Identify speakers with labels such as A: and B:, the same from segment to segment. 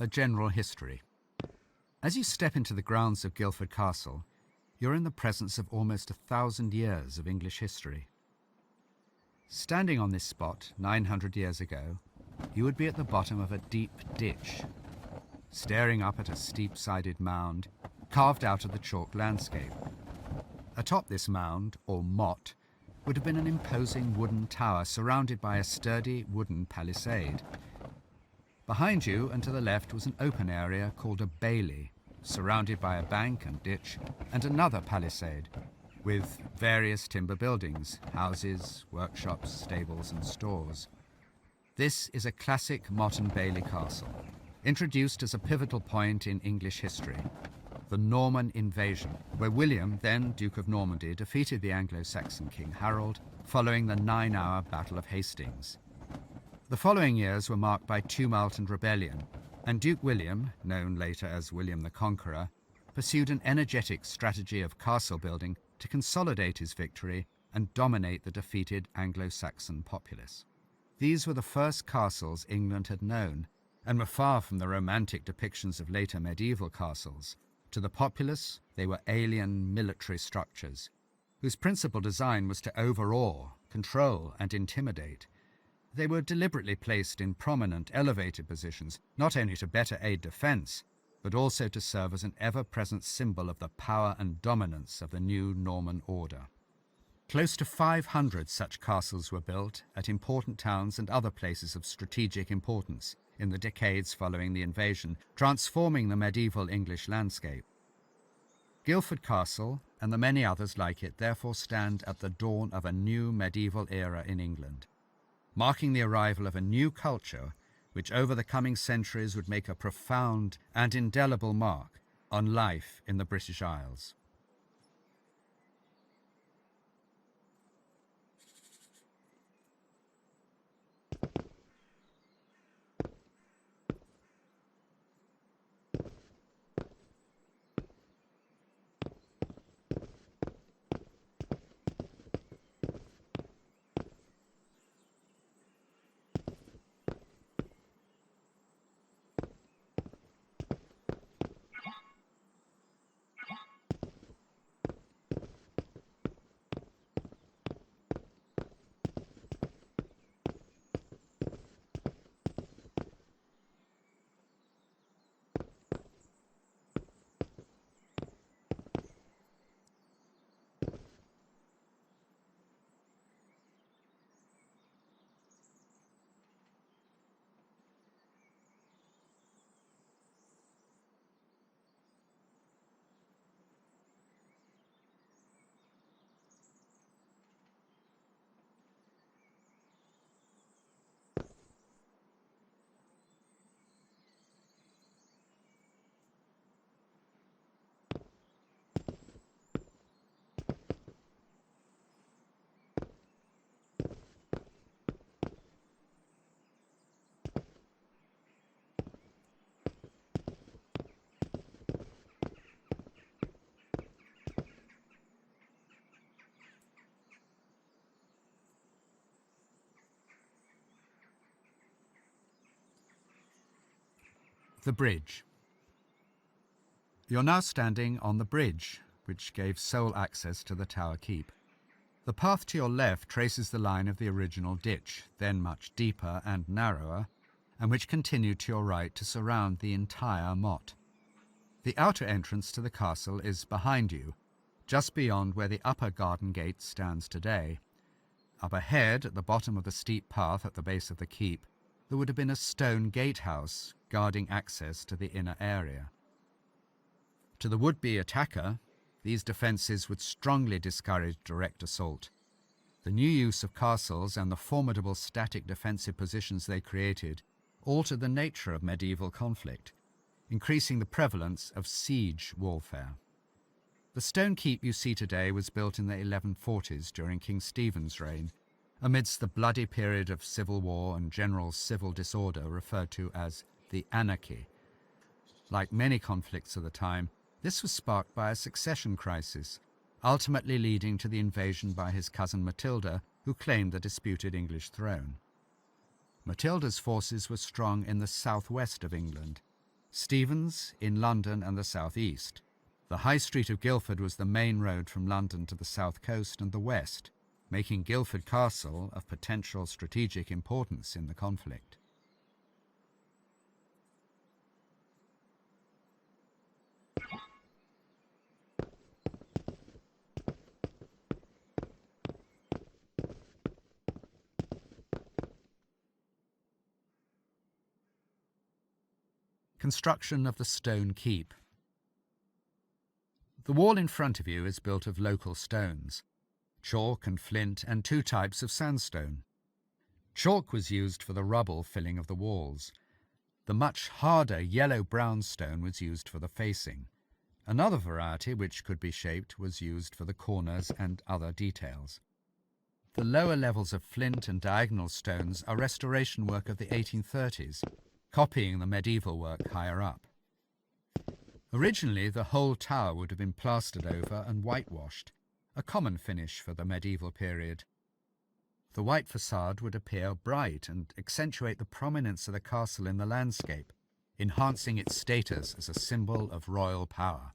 A: A general history. As you step into the grounds of Guildford Castle, you're in the presence of almost 1,000 years of English history. Standing on this spot 900 years ago, you would be at the bottom of a deep ditch, staring up at a steep-sided mound carved out of the chalk landscape. Atop this mound, or motte, would have been an imposing wooden tower surrounded by a sturdy wooden palisade. Behind you and to the left was an open area called a bailey, surrounded by a bank and ditch and another palisade, with various timber buildings, houses, workshops, stables and stores. This is a classic motte and bailey castle, introduced as a pivotal point in English history, the Norman invasion, where William, then Duke of Normandy, defeated the Anglo-Saxon King Harold following the 9-hour Battle of Hastings. The following years were marked by tumult and rebellion, and Duke William, known later as William the Conqueror, pursued an energetic strategy of castle building to consolidate his victory and dominate the defeated Anglo-Saxon populace. These were the first castles England had known, and were far from the romantic depictions of later medieval castles. To the populace, they were alien military structures, whose principal design was to overawe, control, and intimidate. They were deliberately placed in prominent, elevated positions, not only to better aid defense, but also to serve as an ever-present symbol of the power and dominance of the new Norman order. Close to 500 such castles were built at important towns and other places of strategic importance in the decades following the invasion, transforming the medieval English landscape. Guildford Castle, and the many others like it, therefore stand at the dawn of a new medieval era in England, marking the arrival of a new culture which over the coming centuries would make a profound and indelible mark on life in the British Isles. The bridge. You're now standing on the bridge, which gave sole access to the Tower Keep. The path to your left traces the line of the original ditch, then much deeper and narrower, and which continued to your right to surround the entire motte. The outer entrance to the castle is behind you, just beyond where the upper garden gate stands today. Up ahead, at the bottom of the steep path at the base of the keep, there would have been a stone gatehouse guarding access to the inner area. To the would-be attacker, these defences would strongly discourage direct assault. The new use of castles and the formidable static defensive positions they created altered the nature of medieval conflict, increasing the prevalence of siege warfare. The stone keep you see today was built in the 1140s during King Stephen's reign, amidst the bloody period of civil war and general civil disorder referred to as the Anarchy. Like many conflicts of the time, this was sparked by a succession crisis, ultimately leading to the invasion by his cousin Matilda, who claimed the disputed English throne. Matilda's forces were strong in the southwest of England, Stephen's in London and the southeast. The High Street of Guildford was the main road from London to the south coast and the west, making Guildford Castle of potential strategic importance in the conflict. Construction of the stone keep. The wall in front of you is built of local stones, chalk and flint, and two types of sandstone. Chalk was used for the rubble filling of the walls. The much harder yellow-brown stone was used for the facing. Another variety, which could be shaped, was used for the corners and other details. The lower levels of flint and diagonal stones are restoration work of the 1830s, copying the medieval work higher up. Originally, the whole tower would have been plastered over and whitewashed, a common finish for the medieval period. The white facade would appear bright and accentuate the prominence of the castle in the landscape, enhancing its status as a symbol of royal power.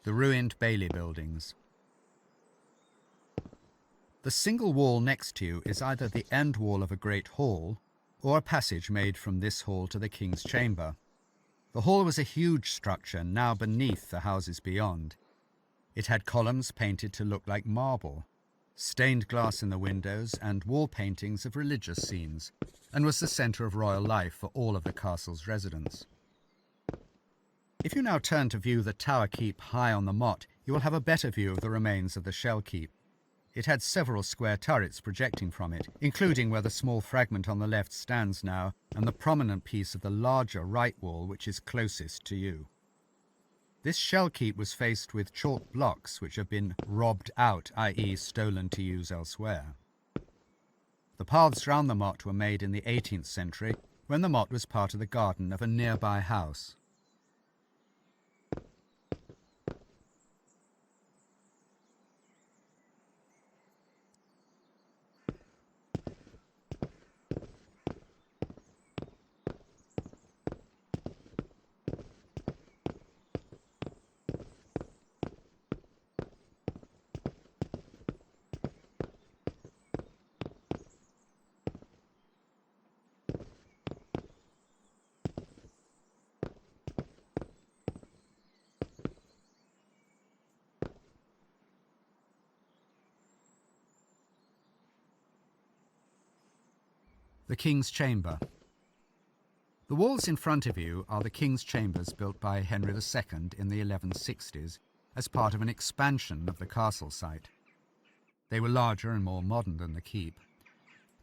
A: The ruined Bailey buildings. The single wall next to you is either the end wall of a great hall or a passage made from this hall to the King's Chamber. The hall was a huge structure now beneath the houses beyond. It had columns painted to look like marble, stained glass in the windows and wall paintings of religious scenes, and was the centre of royal life for all of the castle's residents. If you now turn to view the tower keep high on the motte, you will have a better view of the remains of the shell keep. It had several square turrets projecting from it, including where the small fragment on the left stands now, and the prominent piece of the larger right wall which is closest to you. This shell keep was faced with chalk blocks which have been robbed out, i.e. stolen to use elsewhere. The paths round the motte were made in the 18th century, when the motte was part of the garden of a nearby house. The King's Chamber. The walls in front of you are the King's Chambers built by Henry II in the 1160s as part of an expansion of the castle site. They were larger and more modern than the keep.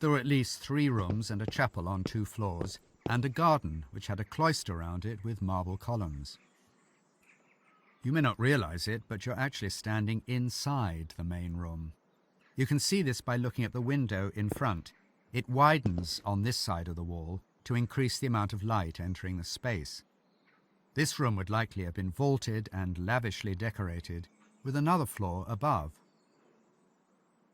A: There were at least 3 rooms and a chapel on 2 floors, and a garden which had a cloister around it with marble columns. You may not realize it, but you're actually standing inside the main room. You can see this by looking at the window in front. It widens on this side of the wall to increase the amount of light entering the space. This room would likely have been vaulted and lavishly decorated, with another floor above.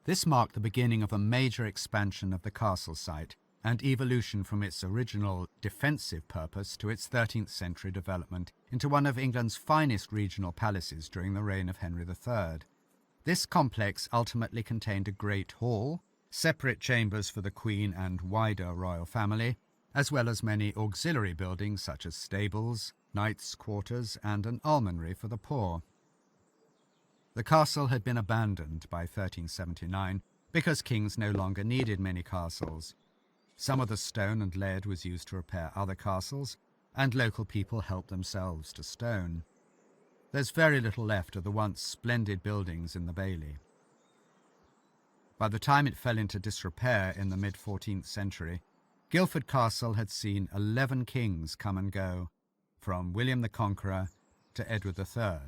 A: This marked the beginning of a major expansion of the castle site and evolution from its original defensive purpose to its 13th century development into one of England's finest regional palaces during the reign of Henry III. This complex ultimately contained a great hall, separate chambers for the Queen and wider royal family, as well as many auxiliary buildings such as stables, knights' quarters, and an almonry for the poor. The castle had been abandoned by 1379 because kings no longer needed many castles. Some of the stone and lead was used to repair other castles, and local people helped themselves to stone. There's very little left of the once splendid buildings in the Bailey. By the time it fell into disrepair in the mid-14th century, Guildford Castle had seen 11 kings come and go, from William the Conqueror to Edward III.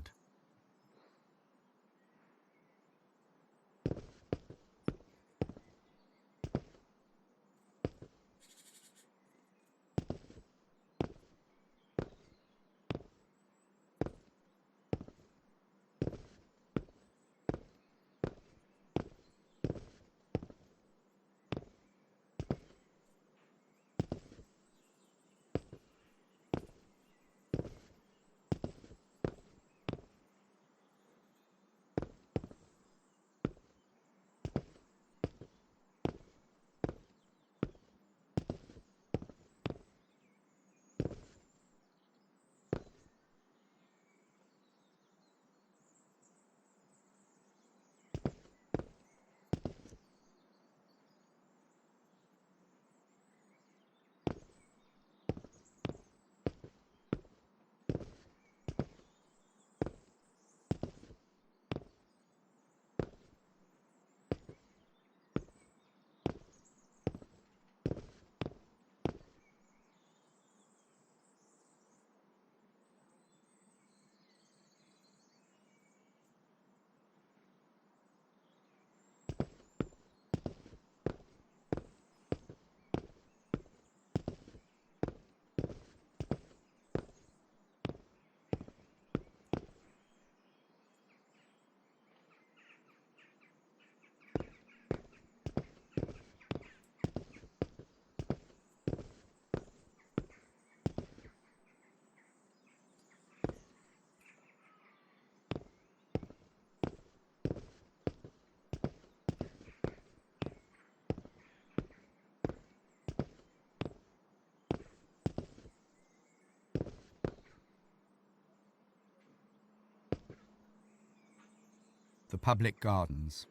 A: The public gardens.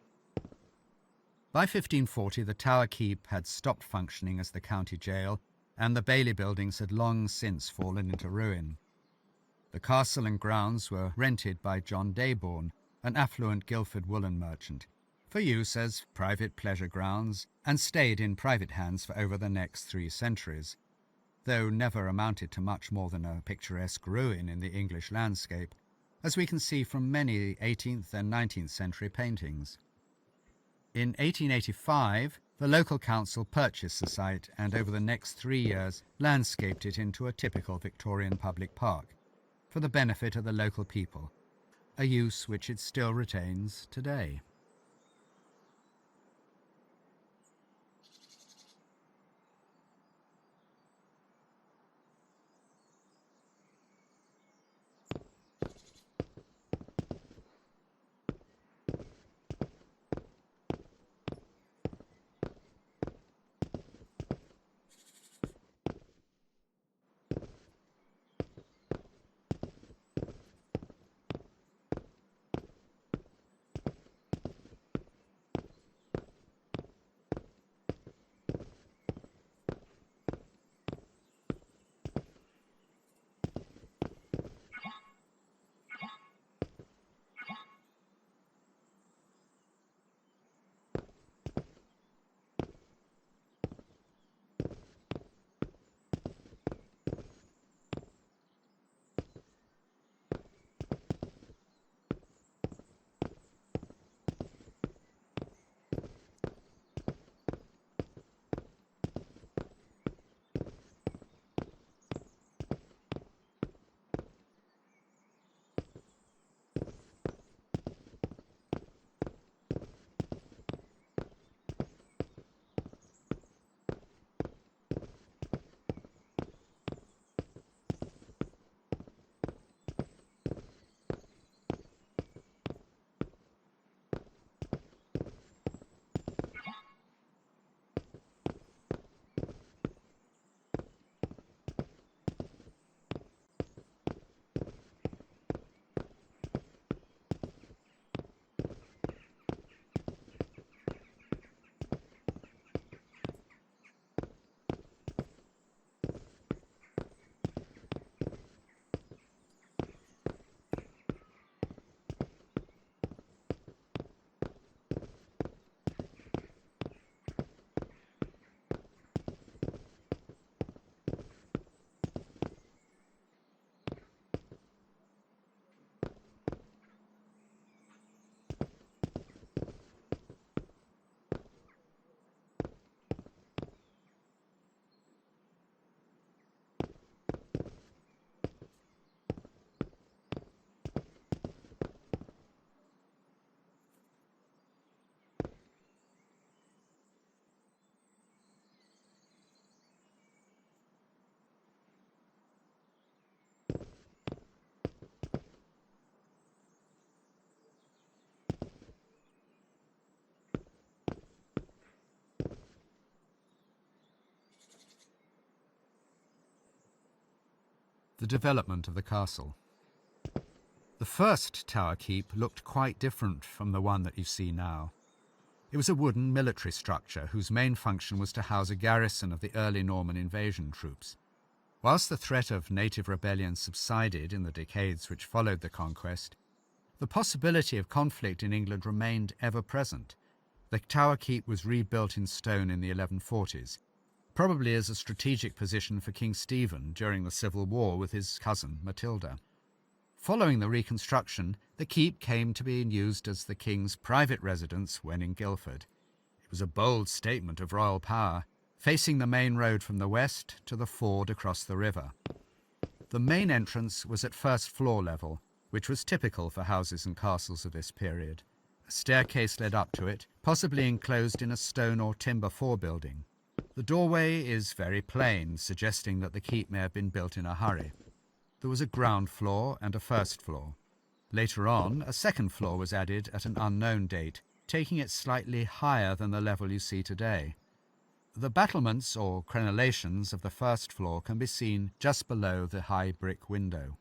A: By 1540, the Tower Keep had stopped functioning as the county jail, and the Bailey buildings had long since fallen into ruin. The castle and grounds were rented by John Daybourne, an affluent Guildford woolen merchant, for use as private pleasure grounds, and stayed in private hands for over the next 3 centuries, though never amounted to much more than a picturesque ruin in the English landscape, as we can see from many 18th and 19th century paintings. In 1885, the local council purchased the site and over the next 3 years landscaped it into a typical Victorian public park for the benefit of the local people, a use which it still retains today. the development of the castle. The first tower keep looked quite different from the one that you see now. It was a wooden military structure whose main function was to house a garrison of the early Norman invasion troops. Whilst the threat of native rebellion subsided in the decades which followed the conquest, the possibility of conflict in England remained ever present. The tower keep was rebuilt in stone in the 1140s, probably as a strategic position for King Stephen during the civil war with his cousin Matilda. Following the reconstruction, the keep came to be used as the king's private residence when in Guildford. It was a bold statement of royal power, facing the main road from the west to the ford across the river. The main entrance was at first floor level, which was typical for houses and castles of this period. A staircase led up to it, possibly enclosed in a stone or timber forebuilding. The doorway is very plain, suggesting that the keep may have been built in a hurry. There was a ground floor and a first floor. Later on, a second floor was added at an unknown date, taking it slightly higher than the level you see today. The battlements or crenellations of the first floor can be seen just below the high brick window.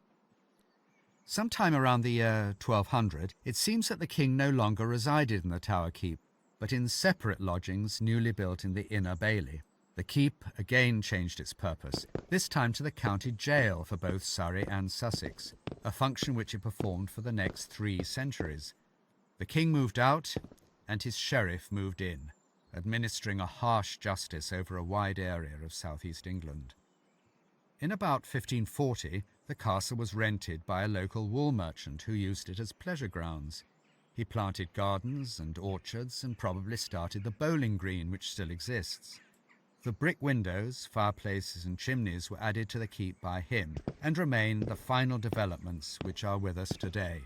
A: Sometime around the year 1200, it seems that the king no longer resided in the Tower Keep, but in separate lodgings newly built in the Inner Bailey. The keep again changed its purpose, this time to the county jail for both Surrey and Sussex, a function which it performed for the next 3 centuries. The king moved out, and his sheriff moved in, administering a harsh justice over a wide area of southeast England. In about 1540, the castle was rented by a local wool merchant who used it as pleasure grounds. He planted gardens and orchards and probably started the bowling green, which still exists. The brick windows, fireplaces and chimneys were added to the keep by him and remain the final developments which are with us today.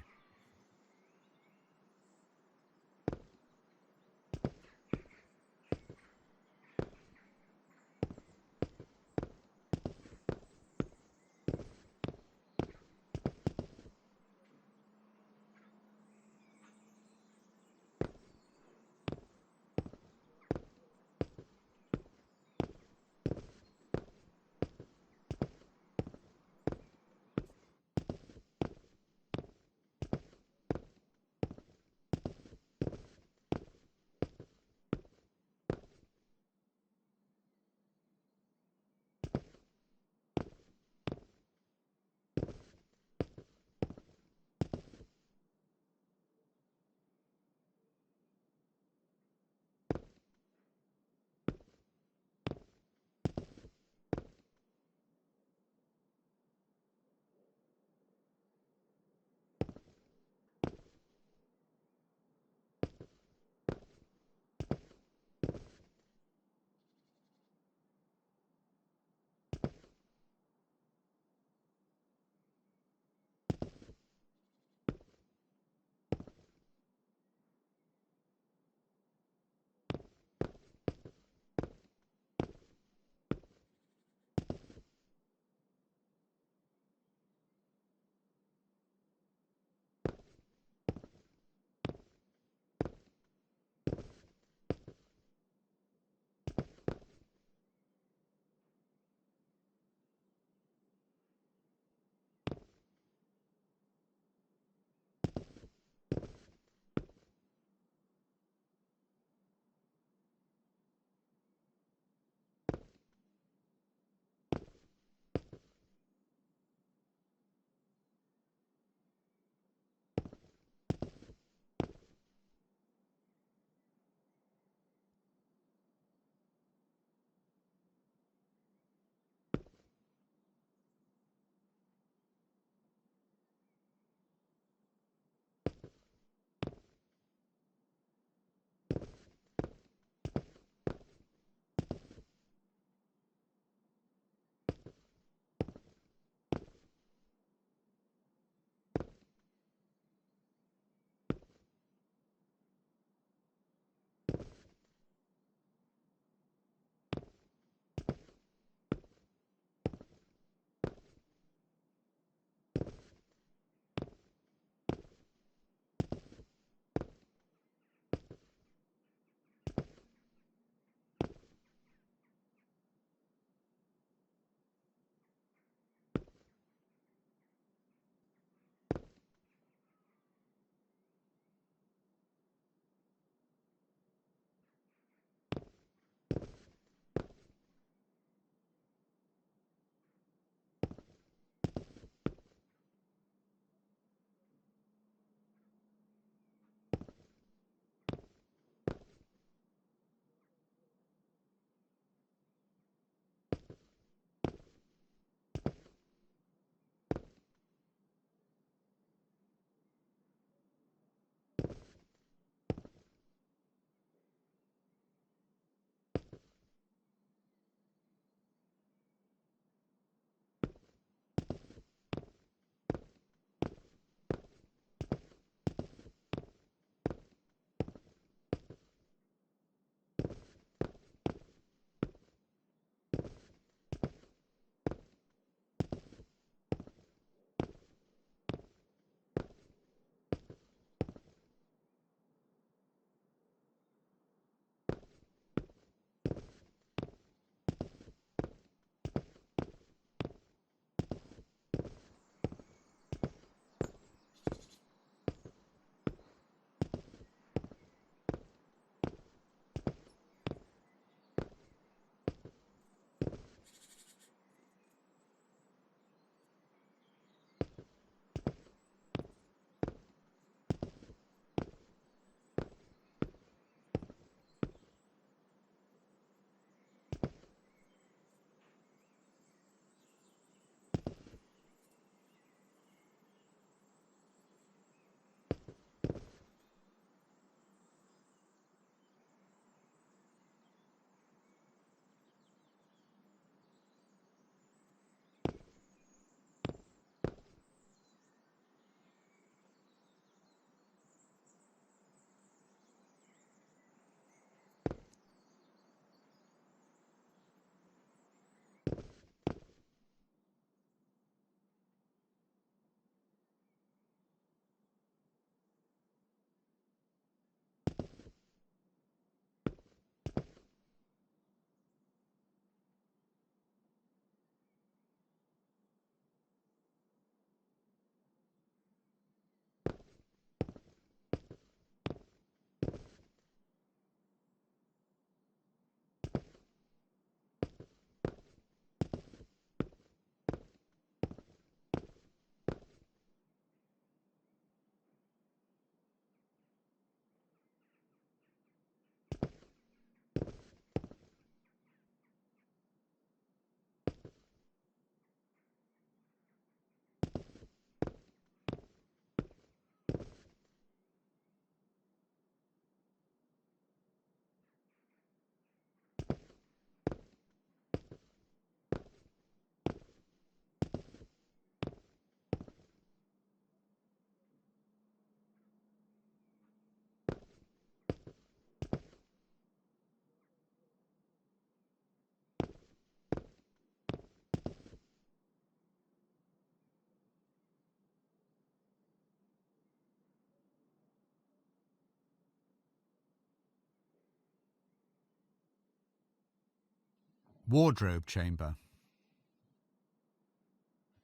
A: Wardrobe chamber.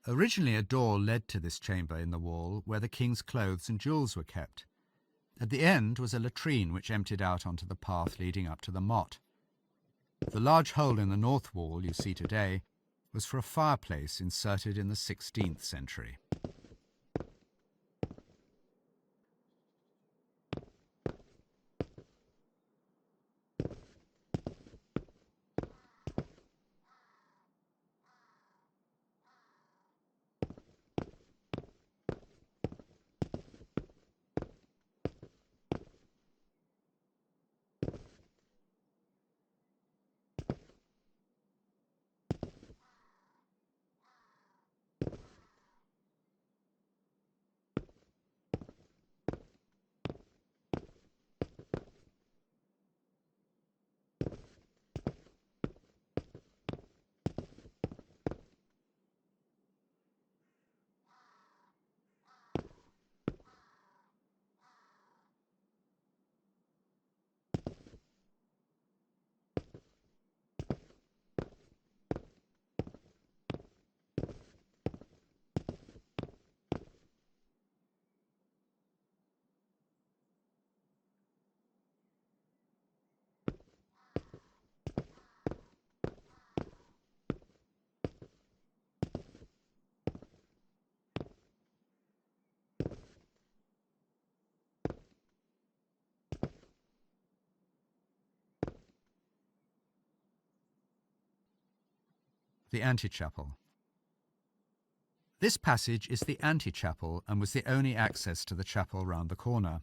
A: Originally a door led to this chamber in the wall where the king's clothes and jewels were kept. At the end was a latrine which emptied out onto the path leading up to the motte. The large hole in the north wall you see today was for a fireplace inserted in the 16th century. The antechapel. This passage is the antechapel and was the only access to the chapel round the corner.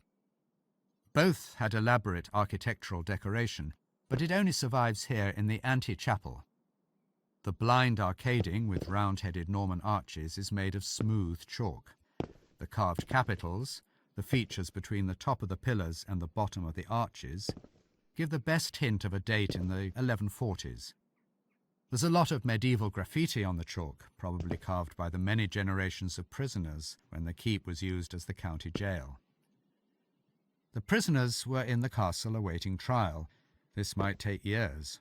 A: Both had elaborate architectural decoration, but it only survives here in the antechapel. The blind arcading with round-headed Norman arches is made of smooth chalk. The carved capitals, the features between the top of the pillars and the bottom of the arches, give the best hint of a date in the 1140s. There's a lot of medieval graffiti on the chalk, probably carved by the many generations of prisoners when the keep was used as the county jail. The prisoners were in the castle awaiting trial. This might take years.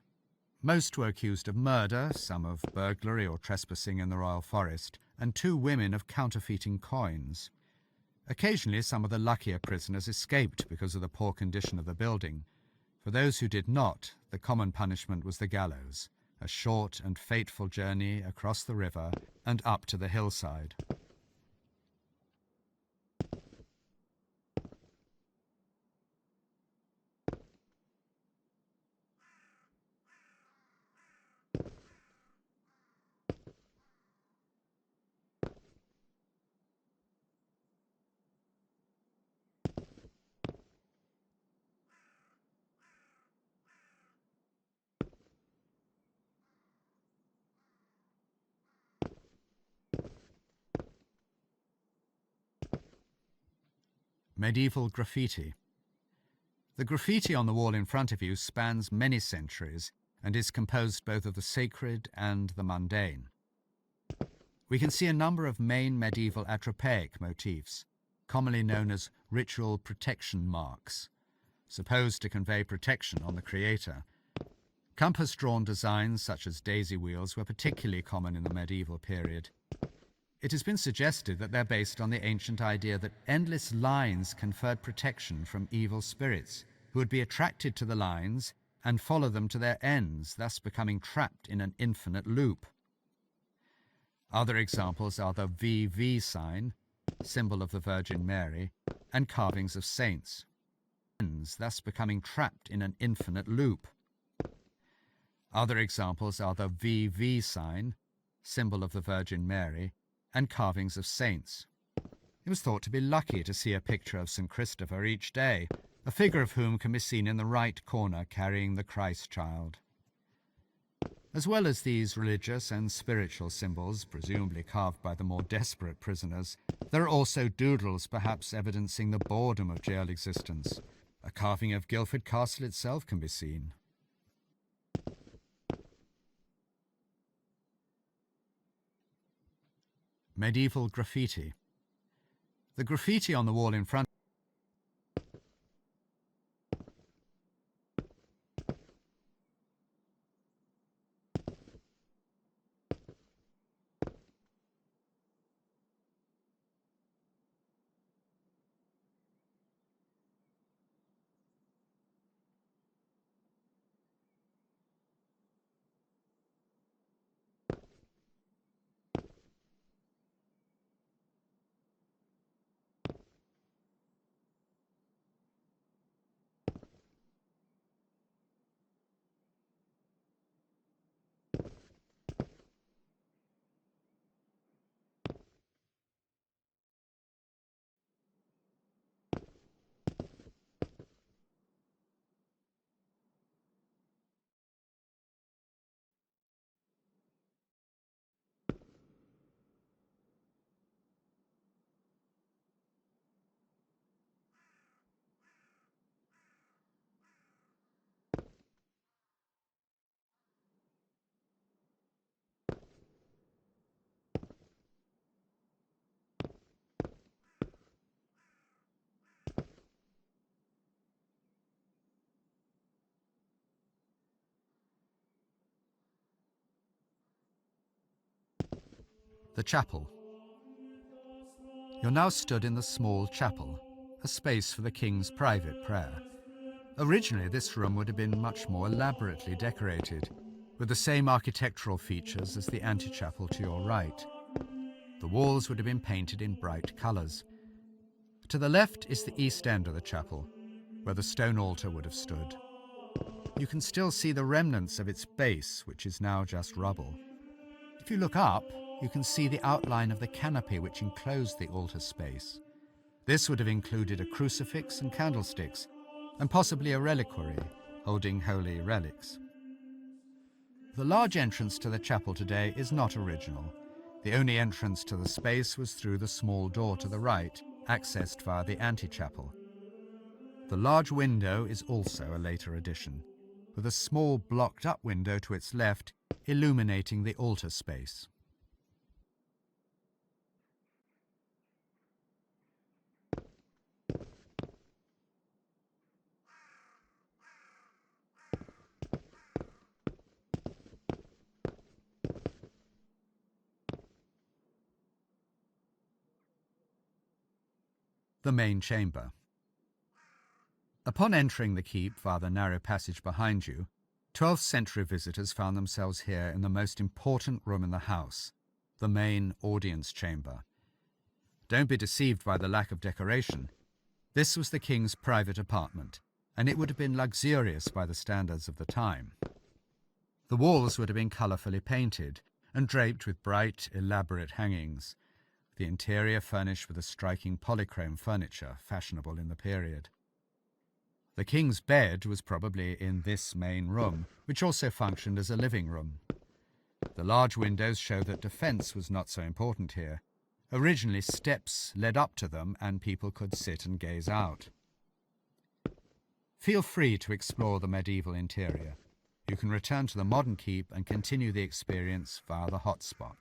A: Most were accused of murder, some of burglary or trespassing in the royal forest, and 2 women of counterfeiting coins. Occasionally some of the luckier prisoners escaped because of the poor condition of the building. For those who did not, the common punishment was the gallows, a short and fateful journey across the river and up to the hillside. Medieval graffiti. The graffiti on the wall in front of you spans many centuries and is composed both of the sacred and the mundane. We can see a number of main medieval atropaic motifs, commonly known as ritual protection marks, supposed to convey protection on the creator. Compass-drawn designs such as daisy wheels were particularly common in the medieval period. It has been suggested that they're based on the ancient idea that endless lines conferred protection from evil spirits, who would be attracted to the lines and follow them to their ends, thus becoming trapped in an infinite loop. Other examples are the VV sign, symbol of the Virgin Mary, and carvings of saints, thus becoming trapped in an infinite loop. Other examples are the VV sign, symbol of the Virgin Mary, and carvings of saints. It was thought to be lucky to see a picture of St. Christopher each day, a figure of whom can be seen in the right corner carrying the Christ child. As well as these religious and spiritual symbols, presumably carved by the more desperate prisoners, there are also doodles perhaps evidencing the boredom of jail existence. A carving of Guildford Castle itself can be seen. Medieval graffiti. The graffiti on the wall in front The chapel. You're now stood in the small chapel, a space for the king's private prayer. Originally, this room would have been much more elaborately decorated, with the same architectural features as the antechapel to your right. The walls would have been painted in bright colours. To the left is the east end of the chapel, where the stone altar would have stood. You can still see the remnants of its base, which is now just rubble. If you look up, you can see the outline of the canopy which enclosed the altar space. This would have included a crucifix and candlesticks, and possibly a reliquary holding holy relics. The large entrance to the chapel today is not original. The only entrance to the space was through the small door to the right, accessed via the antechapel. The large window is also a later addition, with a small blocked-up window to its left illuminating the altar space. The main chamber. Upon entering the keep via the narrow passage behind you, 12th century visitors found themselves here in the most important room in the house, the main audience chamber. Don't be deceived by the lack of decoration. This was the king's private apartment, and it would have been luxurious by the standards of the time. The walls would have been colourfully painted and draped with bright, elaborate hangings, the interior furnished with a striking polychrome furniture fashionable in the period. The king's bed was probably in this main room, which also functioned as a living room. The large windows show that defence was not so important here. Originally, steps led up to them and people could sit and gaze out. Feel free to explore the medieval interior. You can return to the modern keep and continue the experience via the hotspot.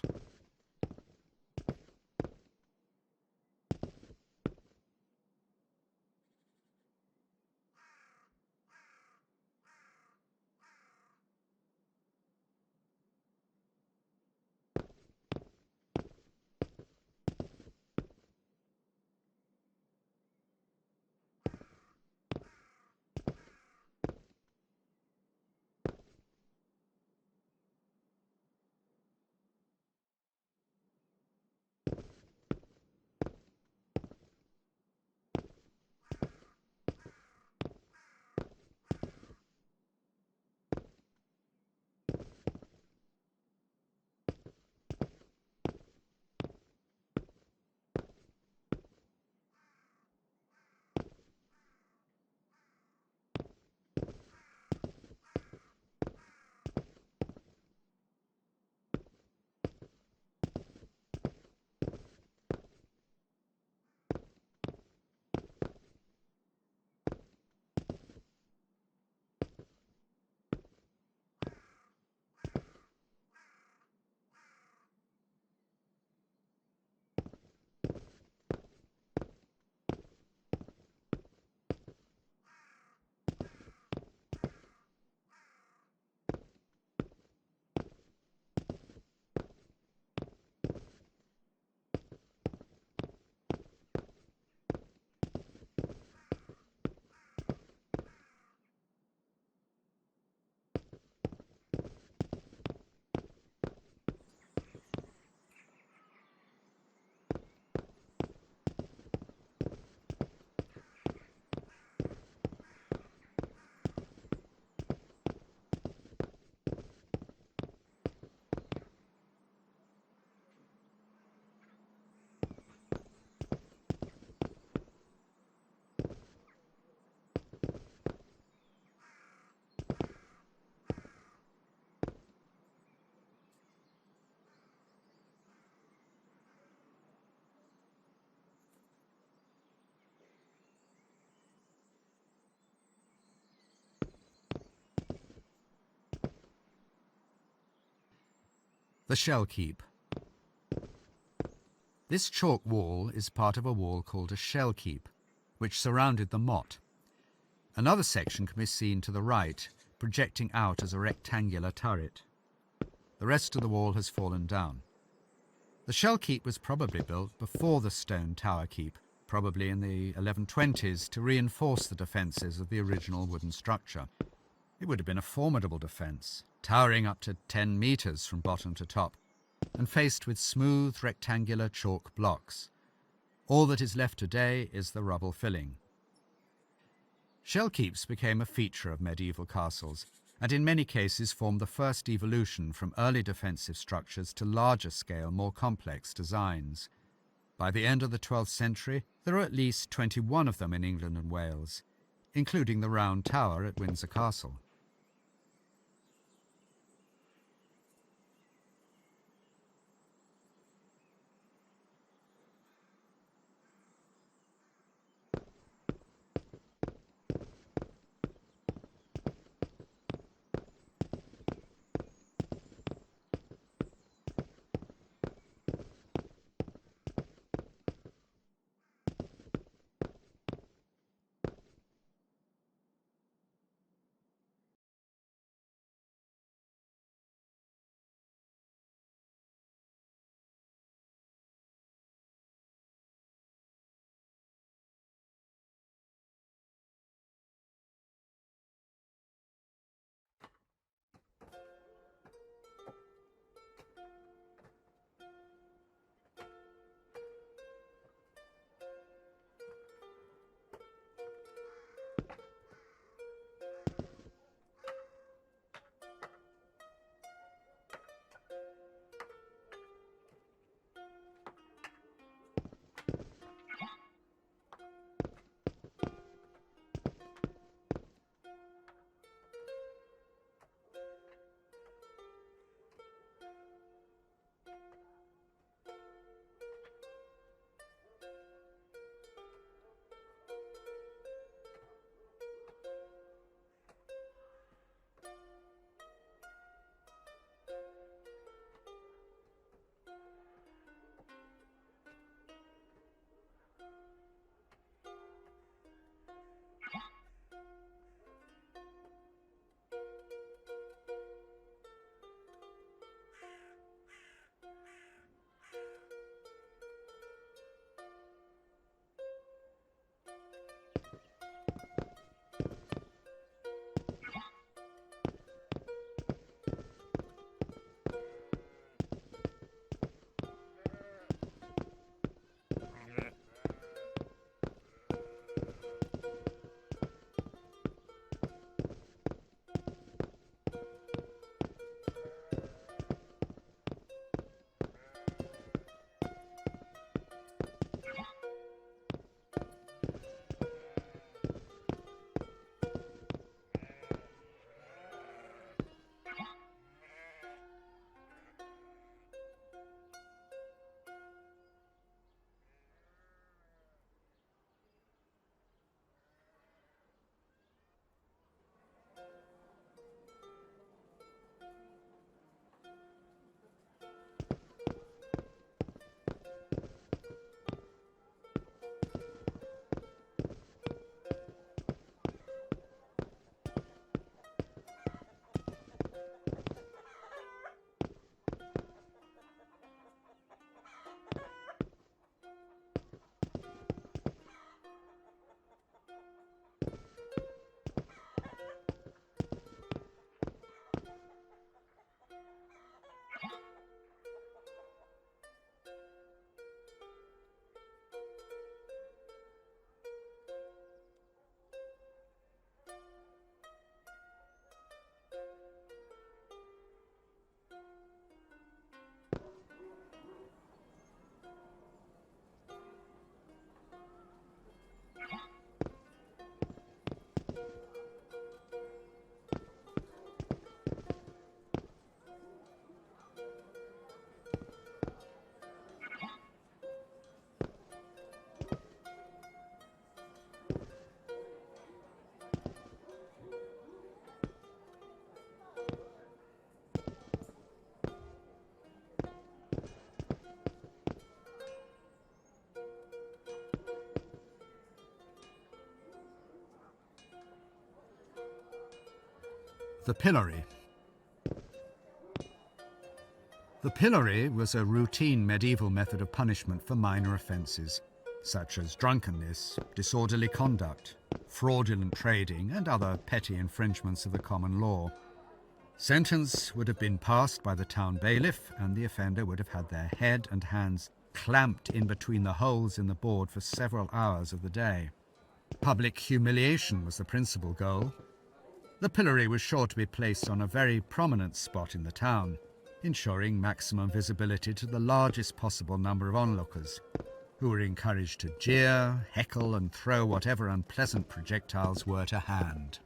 A: The Shell Keep. This chalk wall is part of a wall called a shell keep, which surrounded the motte. Another section can be seen to the right, projecting out as a rectangular turret. The rest of the wall has fallen down. The shell keep was probably built before the stone tower keep, probably in the 1120s, to reinforce the defences of the original wooden structure. It would have been a formidable defence, towering up to 10 metres from bottom to top, and faced with smooth rectangular chalk blocks. All that is left today is the rubble filling. Shell keeps became a feature of medieval castles, and in many cases formed the first evolution from early defensive structures to larger scale, more complex designs. By the end of the 12th century, there are at least 21 of them in England and Wales, including the Round Tower at Windsor Castle. The pillory. The pillory was a routine medieval method of punishment for minor offences, such as drunkenness, disorderly conduct, fraudulent trading, and other petty infringements of the common law. Sentence would have been passed by the town bailiff, and the offender would have had their head and hands clamped in between the holes in the board for several hours of the day. Public humiliation was the principal goal. The pillory was sure to be placed on a very prominent spot in the town, ensuring maximum visibility to the largest possible number of onlookers, who were encouraged to jeer, heckle, and throw whatever unpleasant projectiles were to hand.